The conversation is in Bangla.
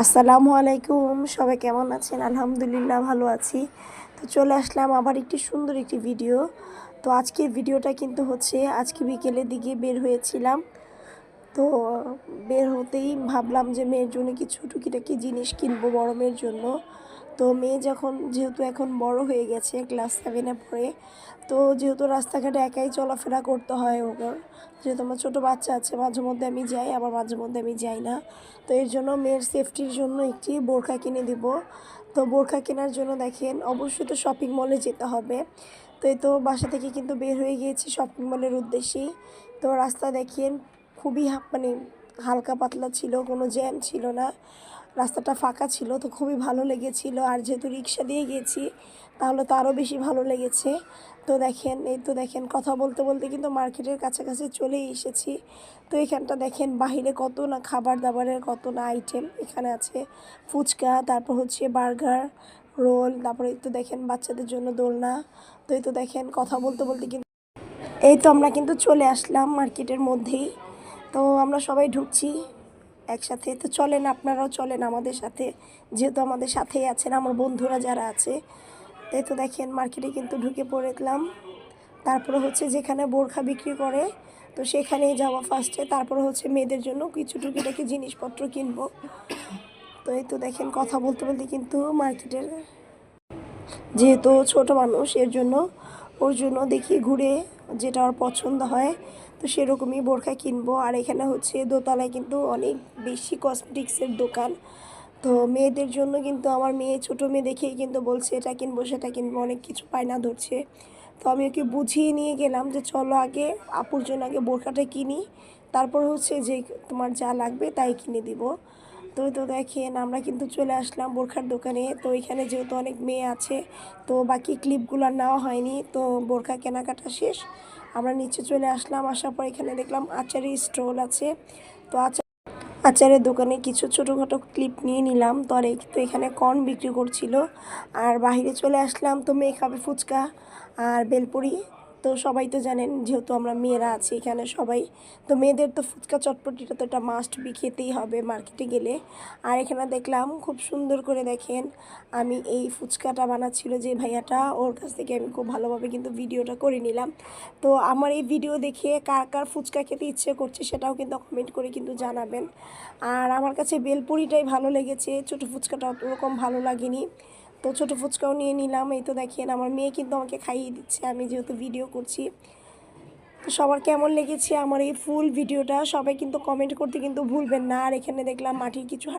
আসসালামু আলাইকুম, সবাই কেমন আছেন? আলহামদুলিল্লাহ ভালো আছি। তো চলে আসলাম আবার একটি সুন্দর একটি ভিডিও। তো আজকের ভিডিওটা কিন্তু হচ্ছে আজকে বিকেলের দিকে বের হয়েছিলাম। তো বের হতেই ভাবলাম যে মেয়ের জন্য কিছু টুকিটাকি জিনিস কিনবো বড় মেয়ের জন্য। তো মেয়ে যেহেতু এখন বড় হয়ে গেছে, ক্লাস 7-এ পড়ে, তো যেহেতু রাস্তাঘাটে একাই চলাফেরা করতে হয় ওর, যেহেতু আমার ছোটো বাচ্চা আছে, মাঝে মধ্যে আমি যাই, আবার মাঝে মধ্যে আমি যাই না। তো এর জন্য মেয়ের সেফটির জন্য একটি বোরখা কিনে দিব। তো বোরখা কেনার জন্য দেখেন অবশ্যই তো শপিং মলে যেতে হবে। তো এই তো বাসা থেকে কিন্তু বের হয়ে গিয়েছি শপিং মলের উদ্দেশ্যেই। তো রাস্তা দেখেন খুবই মানে হালকা পাতলা ছিল, কোনো জ্যাম ছিল না, রাস্তাটা ফাঁকা ছিল, তো খুবই ভালো লেগেছিল। আর যেহেতু রিক্সা দিয়ে গিয়েছি তাহলে তো আরও বেশি ভালো লেগেছে। তো দেখেন এই তো দেখেন কথা বলতে বলতে কিন্তু মার্কেটের কাছাকাছি চলেই এসেছি। তো এখানটা দেখেন বাহিরে কত না খাবার দাবারের কত না আইটেম এখানে আছে, ফুচকা, তারপর হচ্ছে বার্গার, রোল, তারপরে এই তো দেখেন বাচ্চাদের জন্য দোলনা। তো এই তো দেখেন কথা বলতে বলতে কিন্তু এই তো আমরা কিন্তু চলে আসলাম মার্কেটের মধ্যেই। তো আমরা সবাই ঢুকছি একসাথে। তো চলেন, আপনারাও চলেন আমাদের সাথে, যেহেতু আমাদের সাথেই আছেন আমার বন্ধুরা যারা আছে। তাই তো দেখেন মার্কেটে কিন্তু ঢুকে পড়লাম। তারপরে হচ্ছে যেখানে বোরখা বিক্রি করে তো সেখানেই যাওয়া ফার্স্টে, তারপরে হচ্ছে মেয়েদের জন্য কিছু টুকিটাকি জিনিসপত্র কিনবো। তো এই তো দেখেন কথা বলতে বলতে কিন্তু মার্কেটের, যেহেতু ছোট মানুষ এর জন্য ওর জন্য দেখি ঘুরে যেটা ওর পছন্দ হয় তো সেরকমই বোরখা কিনবো। আর এখানে হচ্ছে দোতলায় কিন্তু অনেক বেশি কসমেটিক্সের দোকান। তো মেয়েদের জন্য কিন্তু আমার মেয়ে, ছোটো মেয়ে দেখেই কিন্তু বলছে এটা কিনবো সেটা কিনবো, অনেক কিছু বায়না ধরছে। তো আমি ওকে বুঝিয়ে নিয়ে গেলাম যে চলো আগে আপুর জন্য আগে বোরখাটা কিনি, তারপর হচ্ছে যে তোমার যা লাগবে তাই কিনে দিব। তো তো দেখেন আমরা কিন্তু চলে আসলাম বোরখার দোকানে। তো এখানে যেহেতু অনেক মেয়ে আছে তো বাকি ক্লিপগুলো আর নেওয়া হয়নি, তো বোরখা কেনাকাটা শেষ, আমরা নিচে চলে আসলাম। আসার পর এখানে দেখলাম আচারের স্টল আছে। তো আচারের দোকানে কিছু ছোটোখাটো ক্লিপ নিয়ে নিলাম। তো আর তো এখানে কর্ন বিক্রি করছিল। আর বাইরে চলে আসলাম, তো মেয়ে খাবে ফুচকা আর বেলপুরি। তো সবাই তো জানেন যেহেতু আমরা মেয়েরা আছি এখানে সবাই, তো মেয়েদের তো ফুচকা চটপটিটা তো এটা মাস্ট বি, খেতেই হবে মার্কেটে গেলে। আর এখানে দেখলাম খুব সুন্দর করে দেখেন আমি এই ফুচকাটা বানাচ্ছিল যে ভাইয়াটা, ওর কাছ থেকে আমি খুব ভালোভাবে কিন্তু ভিডিওটা করে নিলাম। তো আমার এই ভিডিও দেখে কার কার ফুচকা খেতে ইচ্ছে করছে সেটাও কিন্তু কমেন্ট করে কিন্তু জানাবেন। আর আমার কাছে বেলপুরিটাই ভালো লেগেছে, ছোটো ফুচকাটা ওরকম ভালো লাগেনি। তো ছোটো ফুচকাও নিয়ে নিলাম। এই তো দেখেন আমার মেয়ে কিন্তু আমাকে খাইয়ে দিচ্ছে আমি যেহেতু ভিডিও করছি। তো সবার কেমন লেগেছে আমার এই ফুল ভিডিওটা সবাই কিন্তু কমেন্ট করতে কিন্তু ভুলবেন না। আর এখানে দেখলাম মাটির কিছু